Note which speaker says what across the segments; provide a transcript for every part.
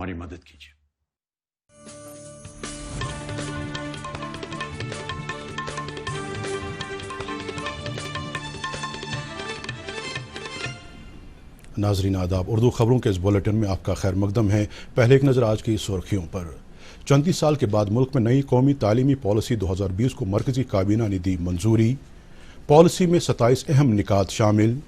Speaker 1: हमारी मदद कीजिए।
Speaker 2: नाजरीन आदाब, उर्दू खबरों के इस बुलेटिन में आपका खैर मकदम है। पहले एक नज़र आज की सुर्खियों पर। 34 साल के बाद मुल्क में नई कौमी तालीमी पॉलिसी 2020 को मरकजी काबीना ने दी मंजूरी। पॉलिसी में 27 अहम निकात शामिल।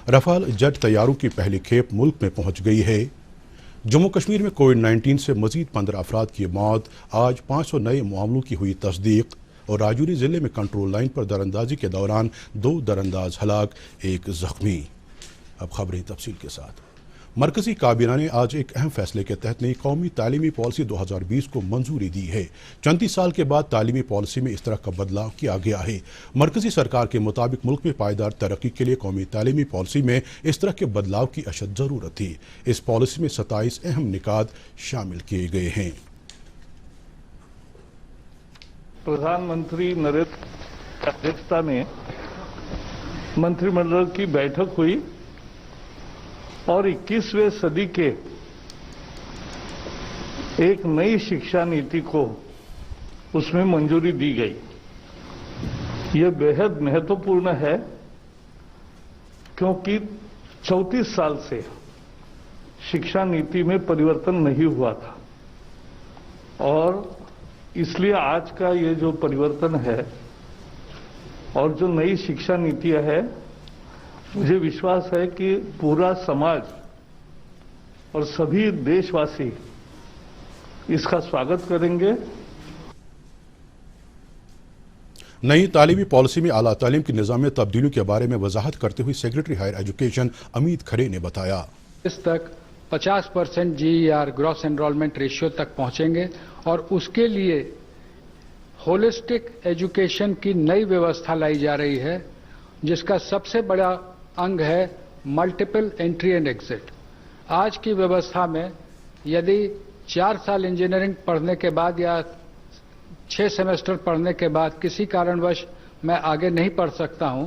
Speaker 2: रफाल जेट तैयारों की पहली खेप मुल्क में पहुंच गई है। जम्मू कश्मीर में कोविड-19 से मजीद 15 अफराद की मौत। आज 500 नए मामलों की हुई तस्दीक। और राजौरी जिले में कंट्रोल लाइन पर दरअंदाजी के दौरान 2 दरअंदाज हलाक, 1 जख्मी। अब खबरें तफसील के साथ। मरकजी काबीना ने आज एक अहम फैसले के तहत नई कौमी तालीमी पॉलिसी 2020 को मंजूरी दी है। 34 साल के बाद तालीमी पॉलिसी में इस तरह का बदलाव किया गया है। मरकजी सरकार के मुताबिक मुल्क में पायदार तरक्की के लिए कौमी तालीमी पॉलिसी में इस तरह के बदलाव की अशद ज़रूरत थी। इस पॉलिसी में 27 अहम निकात शामिल किए गए हैं।
Speaker 3: प्रधानमंत्री नरेंद्र मोदी की अध्यक्षता में मंत्रिमंडल की बैठक हुई और 21वीं सदी के एक नई शिक्षा नीति को उसमें मंजूरी दी गई। यह बेहद महत्वपूर्ण है क्योंकि 34 साल से शिक्षा नीति में परिवर्तन नहीं हुआ था और इसलिए आज का ये जो परिवर्तन है और जो नई शिक्षा नीतियां है, मुझे विश्वास है कि पूरा समाज और सभी देशवासी इसका स्वागत करेंगे।
Speaker 2: नई तालीमी पॉलिसी में आला तालीम की निज़ाम में तब्दीलियों के बारे में वजाहत करते हुए secretary higher education Amit Khare ने बताया,
Speaker 4: इस तक 50% GER ग्रॉस एनरोलमेंट रेशियो तक पहुंचेंगे और उसके लिए होलिस्टिक एजुकेशन की नई व्यवस्था लाई जा रही है, जिसका सबसे बड़ा अंग है मल्टीपल एंट्री एंड एग्जिट। आज की व्यवस्था में यदि 4 साल इंजीनियरिंग पढ़ने के बाद या 6 सेमेस्टर पढ़ने के बाद किसी कारणवश मैं आगे नहीं पढ़ सकता हूं,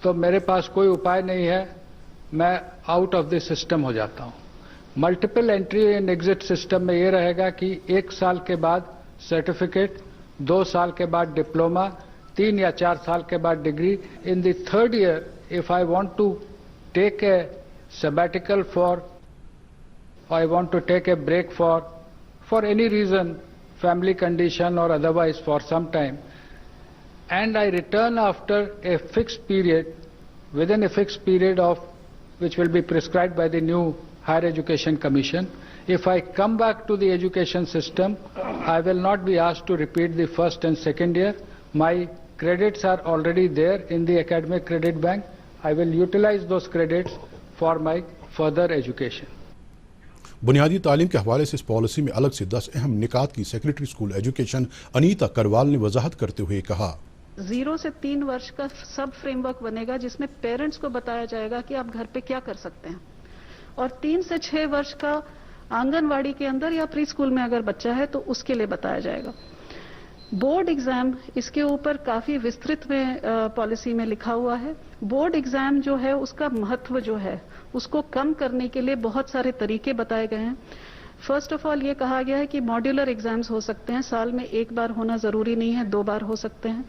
Speaker 4: तो मेरे पास कोई उपाय नहीं है, मैं आउट ऑफ दिस सिस्टम हो जाता हूं। Multiple entry and exit system में यह रहेगा कि 1 साल के बाद सर्टिफिकेट, 2 साल के बाद डिप्लोमा, 3 या 4 साल के बाद degree. In the third year, if I want to take a sabbatical I want to take a break for any reason, family condition or otherwise for some time, and I return after a fixed period, within a fixed period of which will be prescribed by the new Higher Education Commission. If I come back to the education system, I will not be asked to repeat the first and second year. My credits are already there in the academic credit bank. I will utilize those credits for my further education.
Speaker 2: बुनियादी तालीम के हवाले से इस policy में अलग से 10 अहम निकात की secretary school education Anita Karwal ने वजाहत करते हुए कहा,
Speaker 5: 0 से 3 वर्ष का सब फ्रेमवर्क बनेगा जिसमें पेरेंट्स को बताया जाएगा कि आप घर पे क्या कर सकते हैं, और 3 से 6 वर्ष का आंगनवाड़ी के अंदर या प्री स्कूल में अगर बच्चा है तो उसके लिए बताया जाएगा। बोर्ड एग्जाम, इसके ऊपर काफी विस्तृत में पॉलिसी में लिखा हुआ है। बोर्ड एग्जाम जो है उसका महत्व जो है उसको कम करने के लिए बहुत सारे तरीके बताए गए हैं। फर्स्ट ऑफ ऑल ये कहा गया है कि मॉड्यूलर एग्जाम्स हो सकते हैं, साल में 1 बार होना जरूरी नहीं है, 2 बार हो सकते हैं।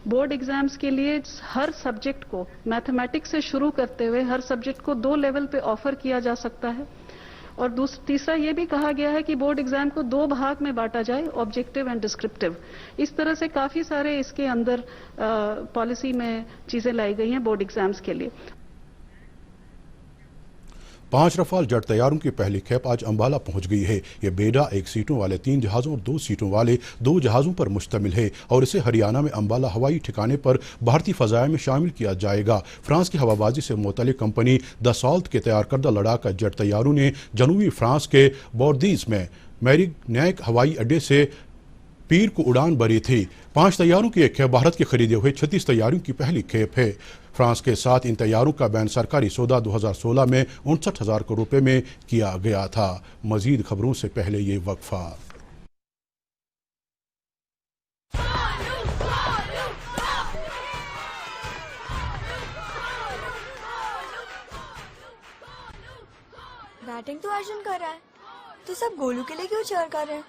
Speaker 5: बोर्ड एग्जाम्स के लिए हर सब्जेक्ट को, मैथमेटिक्स से शुरू करते हुए हर सब्जेक्ट को 2 लेवल पे ऑफर किया जा सकता है। और तीसरा ये भी कहा गया है कि बोर्ड एग्जाम को 2 भाग में बांटा जाए, ऑब्जेक्टिव एंड डिस्क्रिप्टिव। इस तरह से काफी सारे इसके अंदर पॉलिसी में चीजें लाई गई हैं बोर्ड एग्जाम्स के लिए।
Speaker 2: 5 रफाल जेट तैयारों की पहली खेप आज अंबाला पहुंच गई है। यह बेड़ा 1 सीटों वाले 3 जहाज़ों और 2 सीटों वाले 2 जहाज़ों पर मुश्तमिल है और इसे हरियाणा में अंबाला हवाई ठिकाने पर भारतीय फ़ज़ाया में शामिल किया जाएगा। फ्रांस की हवाबाजी से मुतल्लिक कंपनी दसॉल्ट के तैयार करदा लड़ाका जेट तैयारों ने जनूबी फ्रांस के बोर्दीज में मैरिग्नैक हवाई अड्डे से पीर को उड़ान भरी थी। 5 तैयारों की एक खेप भारत के खरीदे हुए 36 तैयारों की पहली खेप है। फ्रांस के साथ इन तैयारों का बैन सरकारी सौदा 2016 में 59,000 करोड़ रुपए में किया गया था। मजीद खबरों से पहले ये वक्फा।
Speaker 6: बैटिंग तो अर्जुन कर रहा है,
Speaker 1: तो सब गोलू के लिए क्यों चेयर कर रहे हैं?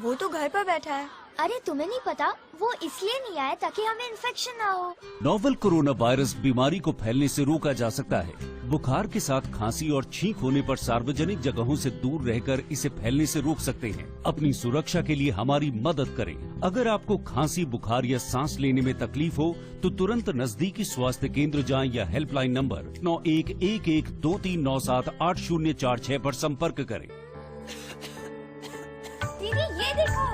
Speaker 1: वो तो घर पर बैठा है।
Speaker 6: अरे तुम्हें नहीं पता, वो इसलिए नहीं आया ताकि हमें इन्फेक्शन ना हो।
Speaker 7: नोवेल कोरोना वायरस बीमारी को फैलने से रोका जा सकता है। बुखार के साथ खांसी और छींक होने पर सार्वजनिक जगहों से दूर रहकर इसे फैलने से रोक सकते हैं। अपनी सुरक्षा के लिए हमारी मदद करें। अगर आपको खांसी, बुखार या सांस लेने में तकलीफ हो तो तुरंत नजदीकी स्वास्थ्य केंद्र जाएं या हेल्पलाइन नंबर 911123978046 पर संपर्क करें।
Speaker 6: दीदी ये देखो।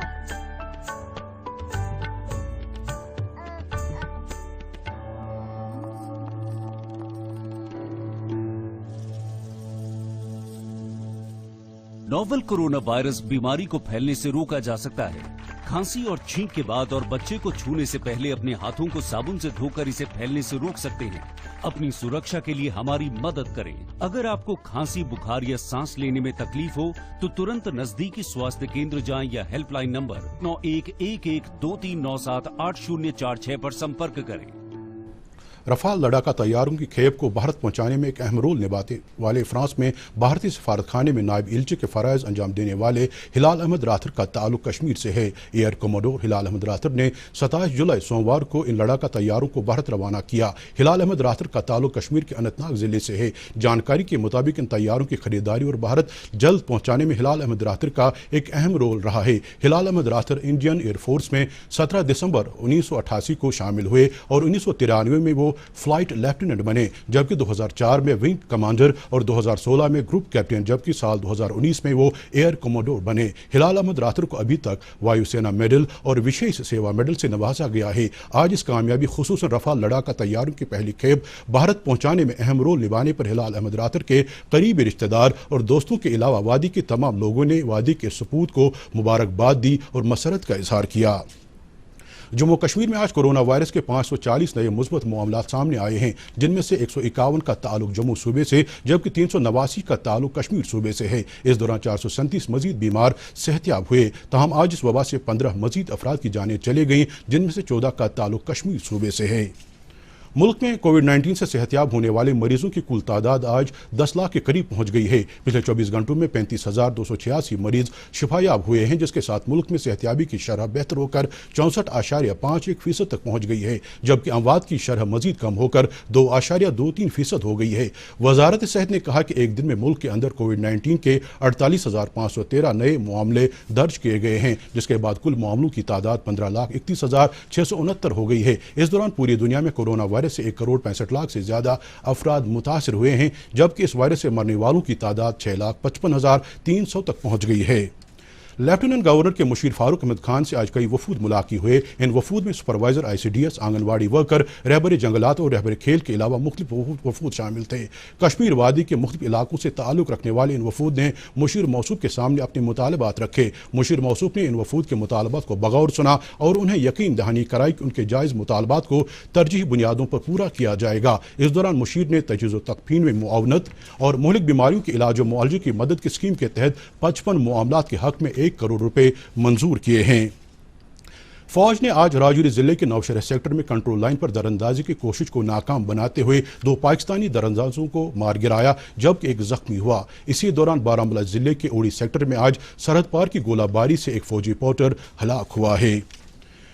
Speaker 7: नोवेल कोरोना वायरस बीमारी को फैलने से रोका जा सकता है। खांसी और छींक के बाद और बच्चे को छूने से पहले अपने हाथों को साबुन से धोकर इसे फैलने से रोक सकते हैं। अपनी सुरक्षा के लिए हमारी मदद करें। अगर आपको खांसी, बुखार या सांस लेने में तकलीफ हो तो तुरंत नजदीकी स्वास्थ्य केंद्र जाएं या हेल्पलाइन नंबर 911123978046 पर संपर्क करें।
Speaker 2: रफाल लड़ाका तैयारों की खेप को भारत पहुंचाने में एक अहम रोल निभाते वाले फ्रांस में भारतीय सफारतखाने में नायब इल्चे के फराइज अंजाम देने वाले हिलाल अहमद राथर का ताल्लुक कश्मीर से है। एयर कमोडोर हिलाल अहमद राथर ने 27 जुलाई सोमवार को इन लड़ाका तैयारों को भारत रवाना किया। हिलाल अहमद राथर का ताल्लुक कश्मीर के अनंतनाग जिले से है। जानकारी के मुताबिक इन तैयारों की खरीदारी और भारत जल्द पहुंचाने में हिलाल अहमद राथर का एक अहम रोल रहा है। हिलाल अहमद राथर इंडियन एयरफोर्स में 17 दिसंबर 1988 को शामिल हुए और 1993 में वो फ्लाइट लेफ्टिनेंट बने, जबकि 2004 में विंग कमांडर और 2016 में ग्रुप कैप्टन, जबकि साल 2019 में वो एयर कमोडोर बने। हिलाल अहमद राथर को अभी तक वायुसेना मेडल और विशेष सेवा मेडल से नवाजा गया है। आज इस कामयाबी खुसूसन रफाल लड़ाका तैयारों की पहली खेप भारत पहुंचाने में अहम रोल निभाने पर हिलाल अहमद राथर के करीबी रिश्तेदार और दोस्तों के अलावा वादी के तमाम लोगों ने वादी के सपूत को मुबारकबाद दी और मसरत का इजहार किया। जम्मू कश्मीर में आज कोरोना वायरस के 540 नए मुस्बत मामला सामने आए हैं, जिनमें से 151 का ताल्लुक जम्मू सूबे से जबकि 389 का ताल्लुक कश्मीर सूबे से है। इस दौरान 437 मजीद बीमार सेहतियाब हुए। तहम आज इस वबा से 15 मजीद अफराद की जानें चली गईं, जिनमें से 14 का ताल्लुक कश्मीर सूबे से है। मुल्क में कोविड-19 से सेहतियाब होने वाले मरीजों की कुल तादाद आज 10 लाख के करीब पहुंच गई है। पिछले 24 घंटों में 35,286 मरीज शिफायाब हुए हैं, जिसके साथ मुल्क में सेहतियाबी की शरह बेहतर होकर 64.51% तक पहुंच गई है, जबकि अमवात की शरह मजीद कम होकर 2.23% हो गई है। वजारत सेहत ने कहा कि एक दिन में मुल्क के अंदर कोविड-19 के 48,513 नए मामले दर्ज किए गए हैं, जिसके बाद कुल मामलों की तादाद 15,31,669 हो गई है। इस दौरान पूरी दुनिया में कोरोना वायरस से 1,65,00,000 से ज्यादा अफराद मुतासिर हुए हैं, जबकि इस वायरस से मरने वालों की तादाद 6,55,300 तक पहुंच गई है। लेफ्टिनेंट गवर्नर के मुशीर फारूक अहमद खान से आज कई वफूद मुलाकी हुए। इन वफूद में सुपरवाइजर ICDS, आंगनवाड़ी वर्कर, रहबर जंगलात और रहबर खेल के अलावा मुख्तलिफ वफूद शामिल थे। कश्मीर वादी के मुख्तलिफ इलाकों से ताल्लुक रखने वाले इन वफूद ने मुशीर मौसूफ के सामने अपने मुतालबात रखे। मुशीर मौसूफ ने इन वफूद के मुतालबात को बगौर सुना और उन्हें यकीन दहानी कराई कि उनके जायज़ मुतालबात को तरजीही बुनियादों पर पूरा किया जाएगा। इस दौरान मुशीर ने तजवीज़ व तकफीन में मुआवनत और मुहलिक बीमारियों के इलाज और मुआलजे की मदद की स्कीम के तहत 55 मामलात के हक में 1 करोड़ रुपए मंजूर किए हैं। फौज ने आज राजौरी जिले के नौशहरा सेक्टर में कंट्रोल लाइन पर दरअंदाजी की कोशिश को नाकाम बनाते हुए 2 पाकिस्तानी दरअंदाजों को मार गिराया, जबकि एक जख्मी हुआ। इसी दौरान बारामूला जिले के ओड़ी सेक्टर में आज सरहद पार की गोलाबारी से एक फौजी पोर्टर हलाक हुआ है।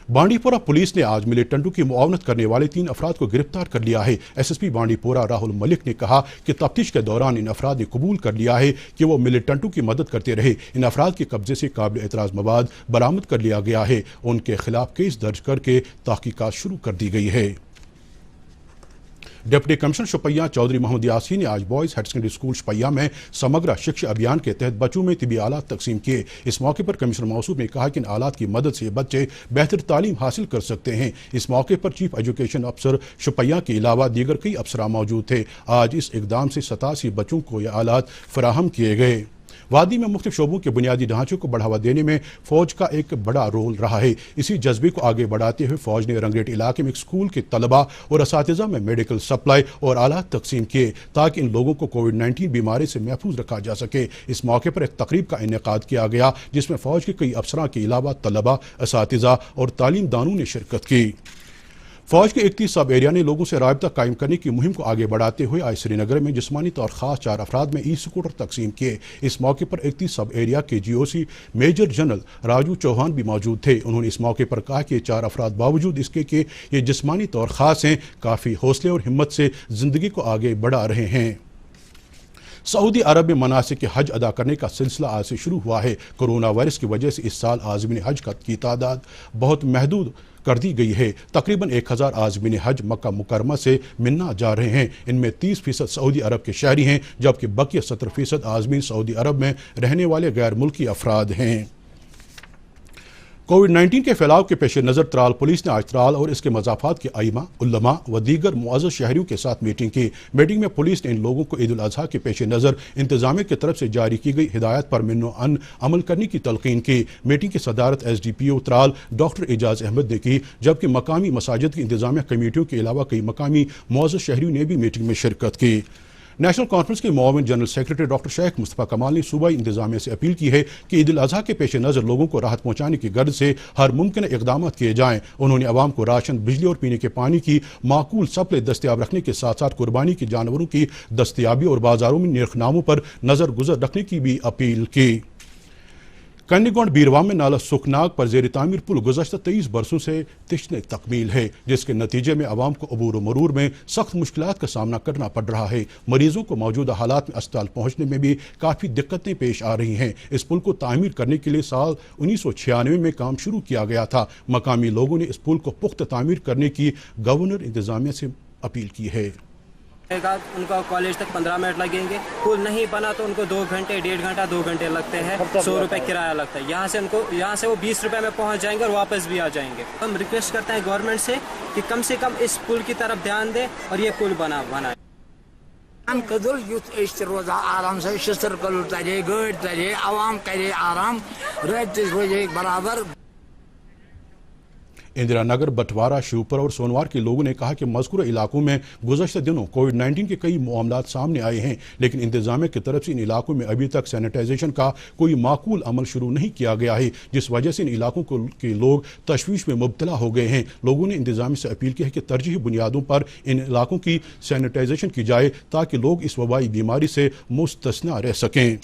Speaker 2: बांडीपोरा पुलिस ने आज मिलिटेंटों की मुआवनत करने वाले 3 अफराद को गिरफ्तार कर लिया है। SSP बांडीपोरा राहुल मलिक ने कहा कि तफ्तीश के दौरान इन अफराद ने कबूल कर लिया है कि वो मिलिटेंटों की मदद करते रहे। इन अफराद के कब्जे से काबिल एतराज मवाद बरामद कर लिया गया है। उनके खिलाफ केस दर्ज करके तहकीकात शुरू कर दी गई है। डिप्टी कमिश्नर शुपैया चौधरी मोहम्मद यासीन ने आज boys higher secondary school Shopian में समग्र शिक्षा अभियान के तहत बच्चों में तिबी आलात तकसीम किए। इस मौके पर कमिश्नर मौसूफ ने कहा कि इन आलात की मदद से बच्चे बेहतर तालीम हासिल कर सकते हैं। इस मौके पर चीफ एजुकेशन अफसर शुपैया के अलावा दीगर कई अफसरान मौजूद थे। आज इस इकदाम से 87 बच्चों को ये आलात फराहम किए गए। वादी में मुख्तलिफ शोबों के बुनियादी ढांचे को बढ़ावा देने में फौज का एक बड़ा रोल रहा है। इसी जज्बे को आगे बढ़ाते हुए फौज ने रंगरेट इलाके में एक स्कूल के तलबा और असातिज़ा में मेडिकल सप्लाई और आलात तकसीम किए ताकि इन लोगों को कोविड-19 बीमारी से महफूज रखा जा सके। इस मौके पर एक तकरीब का इनेकाद किया गया, जिसमें फौज के कई अफसरान के अलावा तलबा, असातिज़ा और तालीम दानों ने शिरकत की। फौज के 31 सब एरिया ने लोगों से राबता कायम करने की मुहिम को आगे बढ़ाते हुए आज श्रीनगर में जिस्मानी तौर खास 4 अफराद में ई स्कूटर तकसीम किए। इस मौके पर 31 सब एरिया के GOC major general Raju Chauhan भी मौजूद थे। उन्होंने इस मौके पर कहा कि ये 4 अफराद बावजूद इसके कि ये जिस्मानी तौर खास हैं, काफ़ी हौसले और हिम्मत से ज़िंदगी को आगे बढ़ा रहे हैं। सऊदी अरब में मनासिक के हज अदा करने का सिलसिला आज से शुरू हुआ है। कोरोना वायरस की वजह से इस साल आज़मीन हज की तादाद बहुत महदूद कर दी गई है। तकरीबन 1000 आज़मीन हज मक्का मुकरमा से मिन्ना जा रहे हैं। इनमें 30% सऊदी अरब के शहरी हैं, जबकि बकिया 17% आज़मीन सऊदी अरब में रहने वाले गैर मुल्की अफराद हैं। कोविड-19 के फैलाव के पेश नज़र त्राल पुलिस ने आज त्राल और इसके मज़ाफ़ात के आइमा, उल्लमा व दीगर मुअज़्ज़ज़ शहरियों के साथ मीटिंग की। मीटिंग में पुलिस ने इन लोगों को ईद उल अज़हा के पेश नज़र इंतज़ामिया की तरफ से जारी की गई हिदायत पर मिन्नो-अन अमल करने की तलक़ीन की। मीटिंग की सदारत SDPO त्राल डॉक्टर एजाज अहमद ने की, जबकि मकामी मसाजिद की इंतज़ामिया कमेटियों के अलावा कई मकामी मुअज़्ज़ज़ शहरियों ने भी मीटिंग में शिरकत की। नेशनल कॉन्फ्रेंस के मुआविन general secretary doctor Sheikh Mustafa Kamal ने सूबाई इंतजामिया से अपील की है कि ईद उल अज़हा के पेश नज़र लोगों को राहत पहुँचाने की गर्ज से हर मुमकिन इक़दाम किए जाएँ। उन्होंने अवाम को राशन, बिजली और पीने के पानी की माकूल सप्लाई दस्तियाब रखने के साथ साथ कुर्बानी के जानवरों की दस्तियाबी और बाजारों में निर्खनामों पर नज़र गुजर रखने की भी अपील की। कंडीगोंड बीरवा में नाला सुखनाग पर ज़ेर तामीर पुल गुज़श्ता 23 बरसों से तिश्ने तकमील है, जिसके नतीजे में आवाम को अबूर मरूर में सख्त मुश्किलात का सामना करना पड़ रहा है। मरीजों को मौजूदा हालात में अस्पताल पहुँचने में भी काफ़ी दिक्कतें पेश आ रही हैं। इस पुल को तामीर करने के लिए साल 1996 में काम शुरू किया गया था। मकामी लोगों ने इस पुल को पुख्ता तामीर करने की गवर्नर इंतज़ामिया से अपील की है।
Speaker 8: उनका कॉलेज तक 15 मिनट लगेंगे, पुल नहीं बना तो उनको 2 घंटे, 1.5 घंटा, 2 घंटे लगते हैं। 100 रुपये किराया लगता है। यहाँ से वो 20 रुपये में पहुँच जाएंगे और वापस भी आ जाएंगे। हम रिक्वेस्ट करते हैं गवर्नमेंट से कि कम इस पुल की तरफ ध्यान दें और ये पुल बनाए।
Speaker 9: हम कदुल युथ रोजा आराम से शस्त्र कल तरे गाड़ तरे आवाम करे आराम रात रोजे बराबर।
Speaker 2: इंदिरा नगर, बटवारा, शिवपुरा और सोनवार के लोगों ने कहा कि मज़कूरा इलाकों में गुज़श्ता दिनों कोविड-19 के कई मामलात सामने आए हैं, लेकिन इंतज़ामिया की तरफ से इन इलाकों में अभी तक सैनिटाइजेशन का कोई माकूल अमल शुरू नहीं किया गया है, जिस वजह से इन इलाकों के लोग तशवीश में मुब्तला हो गए हैं। लोगों ने इंतज़ामिया से अपील की है कि तरजीही बुनियादों पर इन इलाकों की सैनिटाइजेशन की जाए ताकि लोग इस वबाई बीमारी से मुस्तस्ना रह सकें।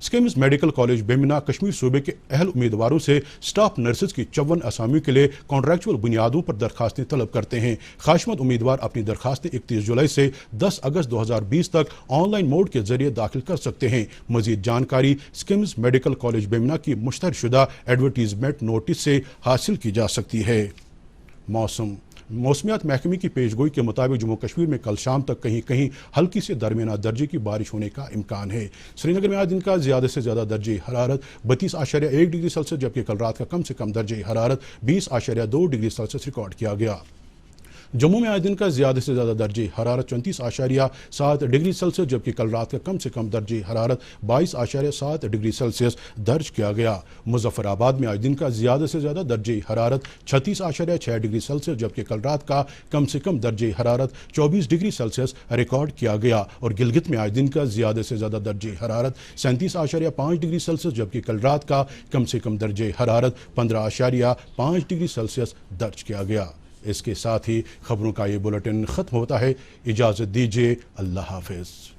Speaker 2: Schemes medical college Bemina Kashmir सूबे के अहल उम्मीदवारों से स्टाफ नर्सेज की 54 असामियों के लिए कॉन्ट्रैक्चुअल बुनियादों पर दरखास्तें तलब करते हैं। ख्वाहिशमंद उम्मीदवार अपनी दरखास्तें 31 जुलाई से 10 अगस्त 2020 तक ऑनलाइन मोड के जरिए दाखिल कर सकते हैं। मजीद जानकारी स्किम्स मेडिकल कॉलेज बेमिना की मुश्तहरशुदा एडवर्टीजमेंट नोटिस से हासिल की जा सकती है। मौसमियात महकमे की पेशगोई के मुताबिक जम्मू कश्मीर में कल शाम तक कहीं कहीं हल्की से दरमियाना दर्जे की बारिश होने का इम्कान है। श्रीनगर में आज दिन का ज़्यादा से ज़्यादा दर्जे हरारत 32.1 डिग्री सेल्सियस, जबकि कल रात का कम से कम दर्जे हरारत 20.2 डिग्री सेल्सियस रिकॉर्ड किया गया। जम्मू में आज दिन का ज़्यादा से ज़्यादा दर्जे हरारत 34.7 डिग्री सेल्सियस, जबकि कल रात का कम से कम दर्जे हरारत 22.7 डिग्री सेल्सियस दर्ज किया गया। मुजफ्फराबाद में आज दिन का ज़्यादा से ज़्यादा दर्जे हरारत 36.6 डिग्री सेल्सियस, जबकि कल रात का कम से कम दर्जे हरारत 24 डिग्री सेल्सियस रिकॉर्ड किया गया। और गिलगित में आज दिन का ज़्यादा से ज़्यादा दर्जे हरारत 37.5 डिग्री सेल्सियस, जबकि कल रात का कम से कम दर्जे हरारत 15.5 डिग्री सेल्सियस दर्ज किया गया। इसके साथ ही खबरों का ये बुलेटिन ख़त्म होता है। इजाज़त दीजिए। अल्लाह हाफ़िज़।